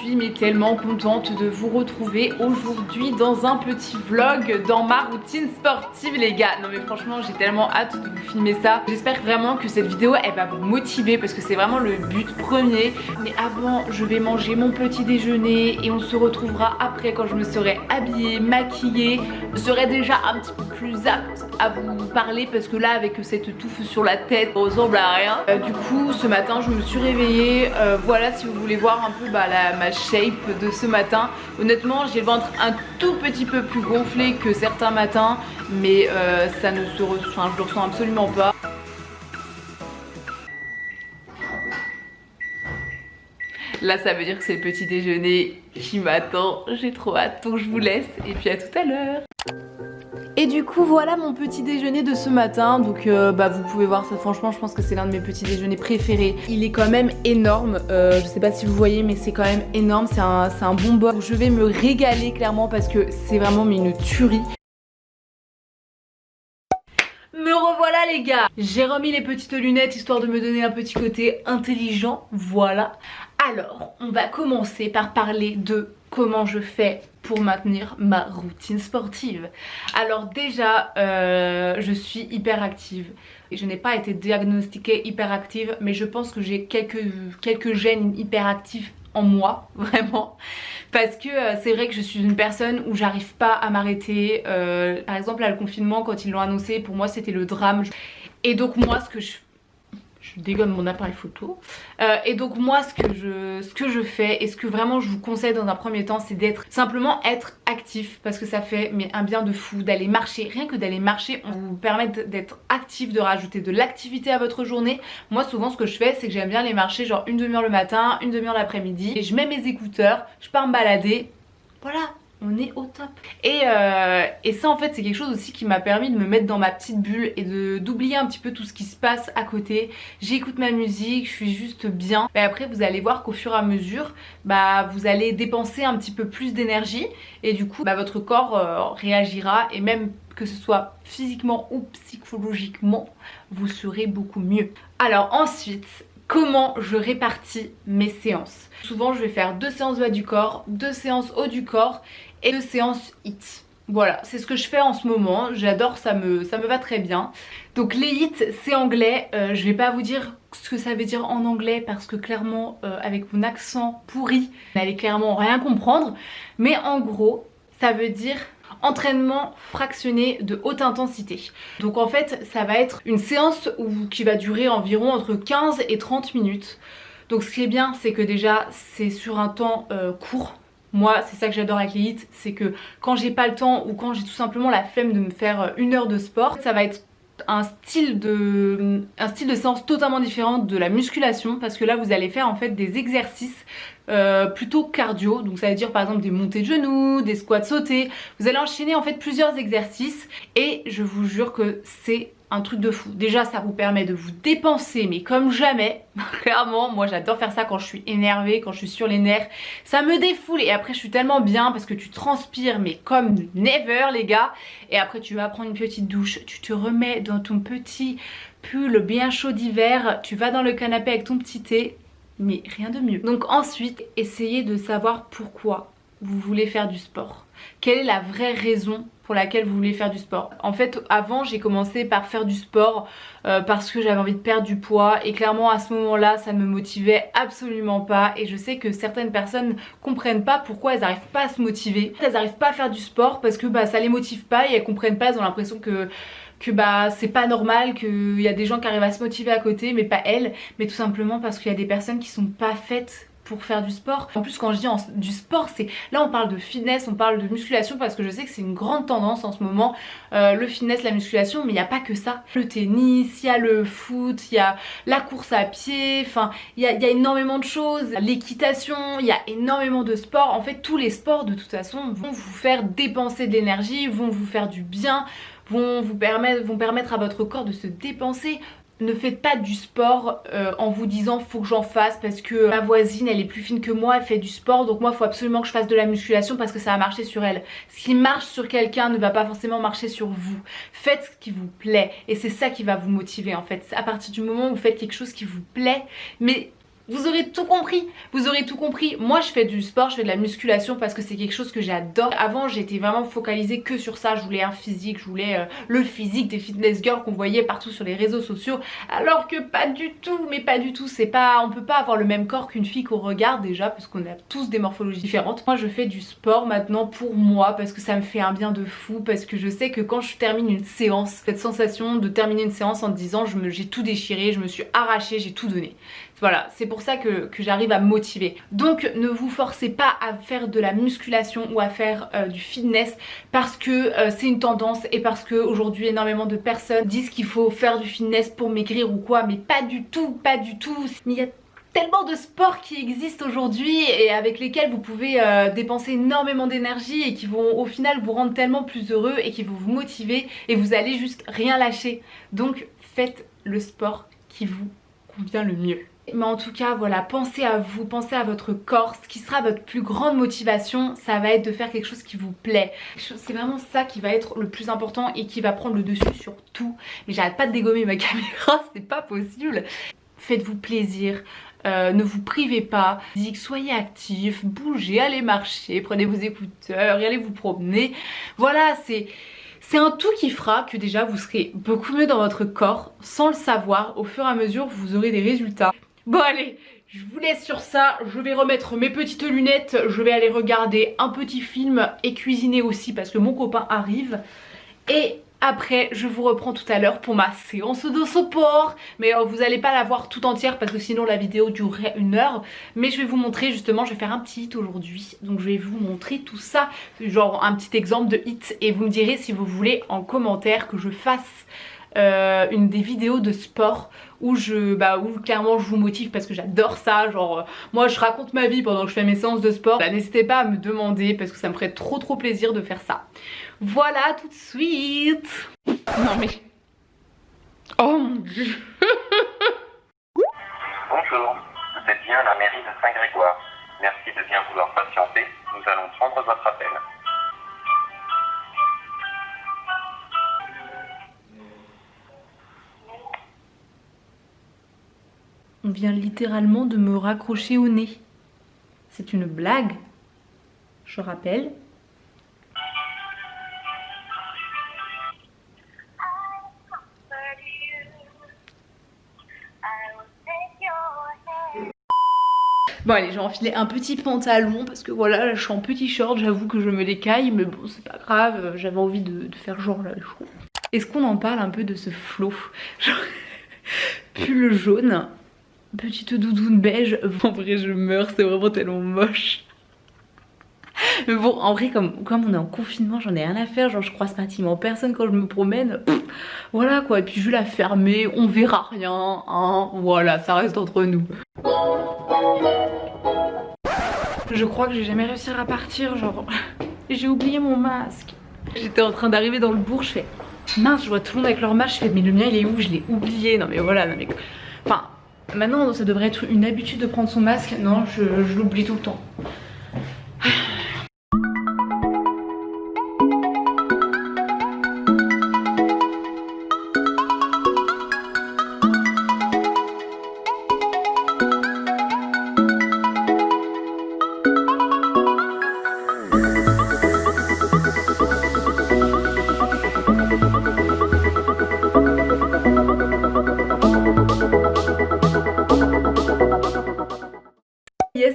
suis mais tellement contente de vous retrouver aujourd'hui dans un petit vlog dans ma routine sportive les gars. Non mais franchement j'ai tellement hâte de vous filmer ça. J'espère vraiment que cette vidéo elle va vous motiver parce que c'est vraiment le but premier. Mais avant je vais manger mon petit déjeuner et on se retrouvera après quand je me serai habillée, maquillée. Je serai déjà un petit peu plus apte à vous parler parce que là avec cette touffe sur la tête ça ressemble à rien. Du coup ce matin je me suis réveillée. Voilà si vous voulez voir un peu ma shape de ce matin. Honnêtement j'ai le ventre un tout petit peu plus gonflé que certains matins, mais ça ne se enfin, je le ressens absolument pas. Là ça veut dire que c'est le petit déjeuner qui m'attend. J'ai trop hâte, donc je vous laisse et puis à tout à l'heure. Et du coup voilà mon petit déjeuner de ce matin. Donc vous pouvez voir ça, franchement je pense que c'est l'un de mes petits déjeuners préférés. Il est quand même énorme, je sais pas si vous voyez mais c'est quand même énorme. C'est un bon bol. Je vais me régaler clairement parce que c'est vraiment une tuerie. Me revoilà les gars. J'ai remis les petites lunettes histoire de me donner un petit côté intelligent, voilà. Alors on va commencer par parler de comment je fais pour maintenir ma routine sportive. Alors déjà je suis hyper active. Je n'ai pas été diagnostiquée hyperactive, mais je pense que j'ai quelques gènes hyperactifs en moi, vraiment. Parce que c'est vrai que je suis une personne où j'arrive pas à m'arrêter. Par exemple là le confinement quand ils l'ont annoncé, pour moi c'était le drame. Et donc moi ce que je dégomme mon appareil photo. Et donc moi ce que je fais et ce que vraiment je vous conseille dans un premier temps, c'est d'être simplement être actif, parce que ça fait un bien de fou d'aller marcher. Rien que d'aller marcher, on vous permet d'être actif, de rajouter de l'activité à votre journée. Moi souvent ce que je fais c'est que j'aime bien aller marcher genre une demi-heure le matin, une demi-heure l'après-midi, et je mets mes écouteurs, je pars me balader, voilà. On est au top. Et ça en fait c'est quelque chose aussi qui m'a permis de me mettre dans ma petite bulle et d'oublier un petit peu tout ce qui se passe à côté. J'écoute ma musique, je suis juste bien. Et après vous allez voir qu'au fur et à mesure vous allez dépenser un petit peu plus d'énergie. Et du coup votre corps réagira, et même que ce soit physiquement ou psychologiquement, vous serez beaucoup mieux. Alors ensuite, comment je répartis mes séances? Souvent je vais faire 2 séances bas du corps, 2 séances haut du corps et 2 séances HIIT. Voilà, c'est ce que je fais en ce moment, j'adore, ça me va très bien. Donc les HIIT c'est anglais, je vais pas vous dire ce que ça veut dire en anglais parce que clairement avec mon accent pourri, vous n'allez clairement rien comprendre. Mais en gros ça veut dire entraînement fractionné de haute intensité. Donc en fait ça va être une séance qui va durer environ entre 15 et 30 minutes. Donc ce qui est bien c'est que déjà c'est sur un temps court. Moi c'est ça que j'adore avec les HIIT, c'est que quand j'ai pas le temps ou quand j'ai tout simplement la flemme de me faire 1 heure de sport, ça va être un style de séance totalement différent de la musculation, parce que là vous allez faire en fait des exercices plutôt cardio. Donc ça veut dire par exemple des montées de genoux, des squats sautés. Vous allez enchaîner en fait plusieurs exercices et je vous jure que c'est un truc de fou. Déjà ça vous permet de vous dépenser mais comme jamais. Clairement moi j'adore faire ça quand je suis énervée, quand je suis sur les nerfs. Ça me défoule et après je suis tellement bien parce que tu transpires mais comme never les gars. Et après tu vas prendre une petite douche, tu te remets dans ton petit pull bien chaud d'hiver, tu vas dans le canapé avec ton petit thé, mais rien de mieux. Donc ensuite essayez de savoir pourquoi vous voulez faire du sport. Quelle est la vraie raison pour laquelle vous voulez faire du sport? En fait avant j'ai commencé par faire du sport parce que j'avais envie de perdre du poids, et clairement à ce moment là ça ne me motivait absolument pas. Et je sais que certaines personnes comprennent pas pourquoi elles n'arrivent pas à se motiver. Elles n'arrivent pas à faire du sport parce que ça les motive pas et elles comprennent pas, elles ont l'impression que c'est pas normal, qu'il y a des gens qui arrivent à se motiver à côté mais pas elles. Mais tout simplement parce qu'il y a des personnes qui sont pas faites pour faire du sport. En plus quand je dis du sport, c'est là on parle de fitness, on parle de musculation, parce que je sais que c'est une grande tendance en ce moment, le fitness, la musculation, mais il n'y a pas que ça. Le tennis, il y a le foot, il y a la course à pied, enfin il y a énormément de choses, l'équitation, il y a énormément de sports. En fait tous les sports de toute façon vont vous faire dépenser de l'énergie, vont vous faire du bien, vont permettre à votre corps de se dépenser. Ne faites pas du sport en vous disant faut que j'en fasse parce que ma voisine elle est plus fine que moi, elle fait du sport donc moi il faut absolument que je fasse de la musculation parce que ça va marcher sur elle. Ce qui marche sur quelqu'un ne va pas forcément marcher sur vous. Faites ce qui vous plaît et c'est ça qui va vous motiver en fait. À partir du moment où vous faites quelque chose qui vous plaît, mais Vous aurez tout compris, vous aurez tout compris. Moi je fais du sport, je fais de la musculation parce que c'est quelque chose que j'adore. Avant j'étais vraiment focalisée que sur ça, je voulais un physique, je voulais le physique des fitness girls qu'on voyait partout sur les réseaux sociaux. Alors que pas du tout, mais pas du tout, c'est pas, on peut pas avoir le même corps qu'une fille qu'on regarde déjà parce qu'on a tous des morphologies différentes. Moi je fais du sport maintenant pour moi parce que ça me fait un bien de fou, parce que je sais que quand je termine une séance, cette sensation de terminer une séance en te disant j'ai tout déchiré, je me suis arrachée, j'ai tout donné. Voilà, c'est pour ça que j'arrive à me motiver. Donc ne vous forcez pas à faire de la musculation ou à faire du fitness parce que c'est une tendance et parce que aujourd'hui énormément de personnes disent qu'il faut faire du fitness pour maigrir ou quoi, mais pas du tout, pas du tout. Mais il y a tellement de sports qui existent aujourd'hui et avec lesquels vous pouvez dépenser énormément d'énergie et qui vont au final vous rendre tellement plus heureux et qui vont vous motiver et vous allez juste rien lâcher. Donc faites le sport qui vous convient le mieux. Mais en tout cas voilà, pensez à vous, pensez à votre corps. Ce qui sera votre plus grande motivation, ça va être de faire quelque chose qui vous plaît. C'est vraiment ça qui va être le plus important et qui va prendre le dessus sur tout. Mais j'arrête pas de dégommer ma caméra, c'est pas possible. Faites-vous plaisir. Ne vous privez pas, soyez actifs, bougez, allez marcher, prenez vos écouteurs et allez vous promener. Voilà, c'est un tout qui fera que déjà vous serez beaucoup mieux dans votre corps sans le savoir. Au fur et à mesure vous aurez des résultats. Bon allez, je vous laisse sur ça, je vais remettre mes petites lunettes, je vais aller regarder un petit film et cuisiner aussi parce que mon copain arrive. Et après je vous reprends tout à l'heure pour ma séance de sport. Mais vous n'allez pas la voir tout entière parce que sinon la vidéo durerait 1 heure. Mais je vais vous montrer justement, je vais faire un petit hit aujourd'hui. Donc je vais vous montrer tout ça, genre un petit exemple de hit. Et vous me direz si vous voulez en commentaire que je fasse une des vidéos de sport où où clairement je vous motive parce que j'adore ça, genre moi je raconte ma vie pendant que je fais mes séances de sport. N'hésitez pas à me demander parce que ça me ferait trop plaisir de faire ça. Voilà, tout de suite. Non mais... Oh mon dieu. Bonjour, vous êtes bien à la mairie de Saint-Grégoire. Merci de bien vouloir patienter, nous allons prendre votre appel. On vient littéralement de me raccrocher au nez. C'est une blague. Je rappelle. Bon allez, j'ai enfilé un petit pantalon parce que voilà, là, je suis en petit short, j'avoue que je me décaille, mais bon c'est pas grave, j'avais envie de faire genre là chaud. Est-ce qu'on en parle un peu de ce flow? Genre pull jaune, petite doudoune beige, en vrai je meurs, c'est vraiment tellement moche. Mais bon, en vrai, comme on est en confinement, j'en ai rien à faire. Genre, je croise pratiquement personne quand je me promène. Voilà quoi. Et puis, je vais la fermer. On verra rien. Hein. Voilà, ça reste entre nous. Je crois que je vais jamais réussir à partir. Genre, j'ai oublié mon masque. J'étais en train d'arriver dans le bourg. Je fais mince, je vois tout le monde avec leur masque. Je fais mais le mien, il est où? Je l'ai oublié. Non, mais voilà. Non, mais... Enfin, maintenant, ça devrait être une habitude de prendre son masque. Non, je l'oublie tout le temps.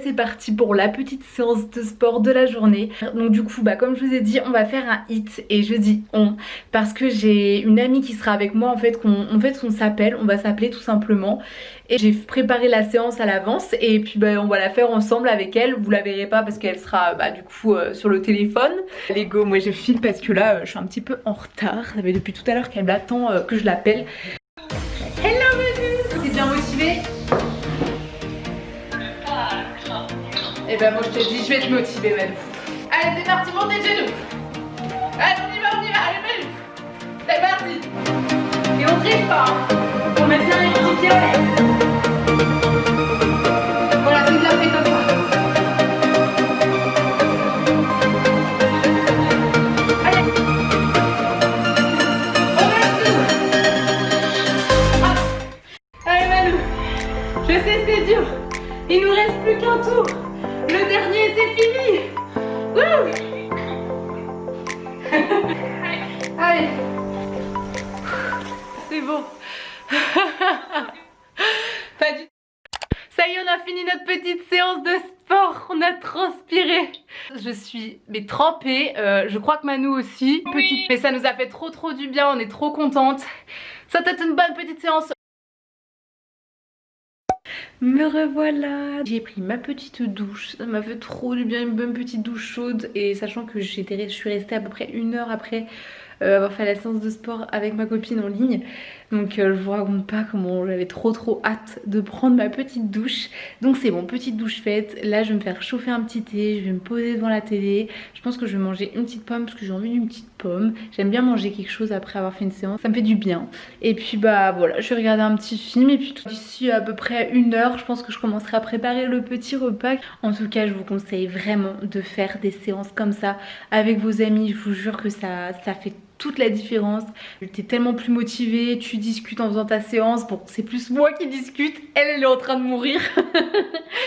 C'est parti pour la petite séance de sport de la journée. Donc du coup comme je vous ai dit, on va faire un hit. Et je dis on parce que j'ai une amie qui sera avec moi en fait, qu'on s'appelle, on va s'appeler tout simplement. Et j'ai préparé la séance à l'avance et puis on va la faire ensemble avec elle. Vous la verrez pas parce qu'elle sera du coup sur le téléphone. Allez go, moi je file parce que là je suis un petit peu en retard. Ça fait depuis tout à l'heure qu'elle m'attend que je l'appelle. Hello Manu, t'es bien motivée? Et ben moi je te dis, je vais te motiver Manu. Allez c'est parti, montez de genoux. Allez on y va, allez Manu. C'est parti. Et on triche pas, on met bien les petits pieds en l'air. Voilà, c'est de la fait comme ça. Allez. On reste tout. Allez Manu. Je sais c'est dur. bon. Pas du tout. Ça y est, on a fini notre petite séance de sport. On a transpiré. Je suis mais trempée. Je crois que Manu aussi. Oui. Petite, mais ça nous a fait trop du bien. On est trop contente. Ça t'a été une bonne petite séance. Me revoilà. J'ai pris ma petite douche. Ça m'a fait trop du bien, une bonne petite douche chaude. Et sachant que je suis restée à peu près 1 heure après avoir fait la séance de sport avec ma copine en ligne. Donc je vous raconte pas comment j'avais trop hâte de prendre ma petite douche. Donc c'est bon, petite douche faite. Là je vais me faire chauffer un petit thé, je vais me poser devant la télé. Je pense que je vais manger une petite pomme parce que j'ai envie d'une petite pomme. J'aime bien manger quelque chose après avoir fait une séance, ça me fait du bien. Et puis bah voilà, je vais regarder un petit film et puis d'ici à peu près 1 heure, je pense que je commencerai à préparer le petit repas. En tout cas je vous conseille vraiment de faire des séances comme ça avec vos amis. Je vous jure que ça fait toute la différence. T'es tellement plus motivée, tu discutes en faisant ta séance. Bon, c'est plus moi qui discute, elle est en train de mourir.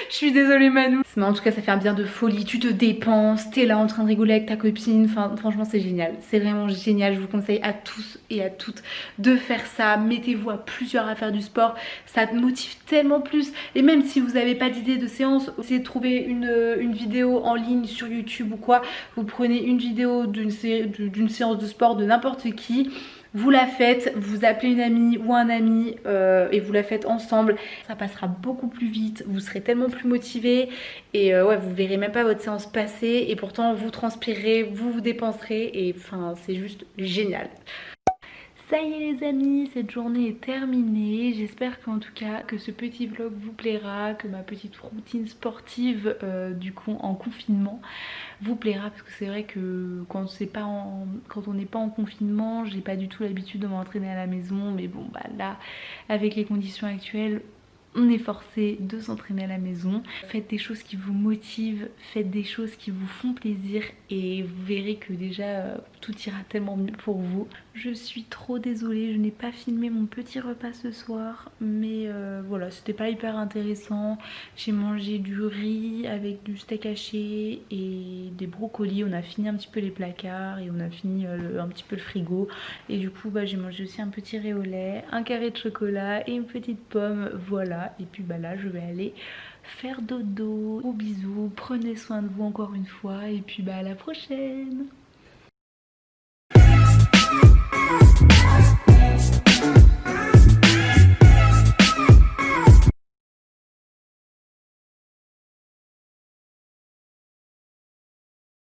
Je suis désolée Manu. Mais en tout cas ça fait un bien de folie, tu te dépenses, t'es là en train de rigoler avec ta copine. Enfin franchement c'est génial, c'est vraiment génial. Je vous conseille à tous et à toutes de faire ça. Mettez-vous à plusieurs à faire du sport, ça te motive tellement plus. Et même si vous n'avez pas d'idée de séance, essayez de trouver une vidéo en ligne sur YouTube ou quoi. Vous prenez une vidéo d'une séance de sport de n'importe qui, vous la faites, vous appelez une amie ou un ami et vous la faites ensemble. Ça passera beaucoup plus vite, vous serez tellement plus motivé et ouais, vous verrez même pas votre séance passer et pourtant vous transpirerez, vous vous dépenserez et enfin c'est juste génial. Ça y est les amis, cette journée est terminée. J'espère qu'en tout cas que ce petit vlog vous plaira, que ma petite routine sportive du coup en confinement vous plaira, parce que c'est vrai que quand on n'est pas en confinement, j'ai pas du tout l'habitude de m'entraîner à la maison, mais bon bah là avec les conditions actuelles on est forcé de s'entraîner à la maison. Faites des choses qui vous motivent, faites des choses qui vous font plaisir et vous verrez que déjà tout ira tellement mieux pour vous. Je suis trop désolée, je n'ai pas filmé mon petit repas ce soir, mais voilà, c'était pas hyper intéressant. J'ai mangé du riz avec du steak haché et des brocolis. On a fini un petit peu les placards et on a fini un petit peu le frigo. Et du coup bah, j'ai mangé aussi un petit riz au lait, un carré de chocolat et une petite pomme, voilà. Et puis bah là je vais aller faire dodo. Gros bisous, prenez soin de vous encore une fois et puis bah à la prochaine.